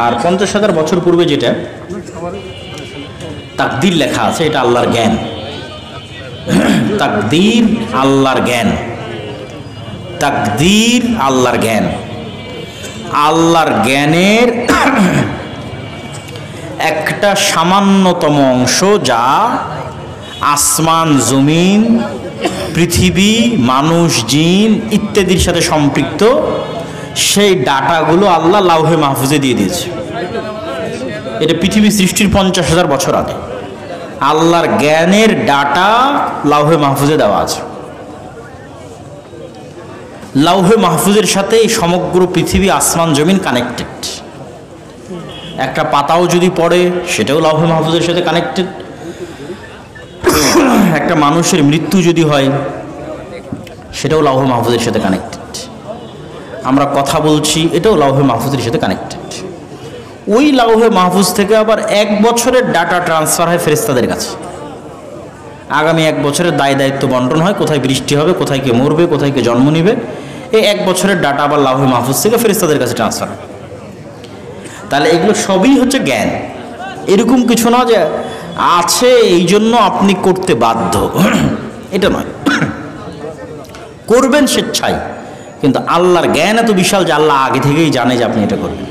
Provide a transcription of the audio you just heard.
আর 50,000 বছর পূর্বে যেটা তাকদীর লেখা আছে, এটা আল্লাহর জ্ঞান। তাকদীর আল্লাহর জ্ঞান, তাকদীর আল্লাহর জ্ঞান। আল্লাহর জ্ঞানের একটা সামান্যতম অংশ, যা আসমান, জমিন, পৃথিবী, মানুষ, জিন ইত্যাদির সাথে সম্পৃক্ত, সেই ডাটাগুলো আল্লাহ লাউহে মাহফুজে দিয়ে দিয়েছে। এটা পৃথিবী সৃষ্টির 50,000 বছর আগে আল্লাহর জ্ঞানের ডাটা লাউহে মাহফুজে দেওয়া আছে। লাউহে মাহফুজের সাথে এই সমগ্র পৃথিবী, আসমান, জমিন কানেক্টেড। একটা পাতাও যদি পড়ে সেটাও লাউহে মাহফুজের সাথে কানেক্টেড। একটা মানুষের মৃত্যু যদি হয় সেটাও লাউহে মাহফুজের সাথে কানেক্টেড। আমরা কথা বলছি, এটাও লাউহে মাহফুজের সাথে কানেক্টেড। ওই লাউহে মাহফুজ থেকে আবার 1 বছরের ডাটা ট্রান্সফার হয় ফেরেশতাদের কাছে। আগামী 1 বছরের দায়িত্ব বন্টন হয়, কোথায় বৃষ্টি হবে, কোথায় কে মরবে, কোথায় কে জন্ম নিবে। এই 1 বছরের ডাটা আবার লাউহে মাহফুজ থেকে ফেরেশতাদের কাছে ট্রান্সফার হয়। তাহলে এগুলো সবই হচ্ছে জ্ঞান। এরকম কিছু না যে আছে এই জন্য আপনি করতে বাধ্য, এটা নয়। করবেন স্বেচ্ছায়, কিন্তু আল্লাহর জ্ঞান এত বিশাল যে আল্লাহ আগে থেকেই জানে যে আপনি এটা করবেন।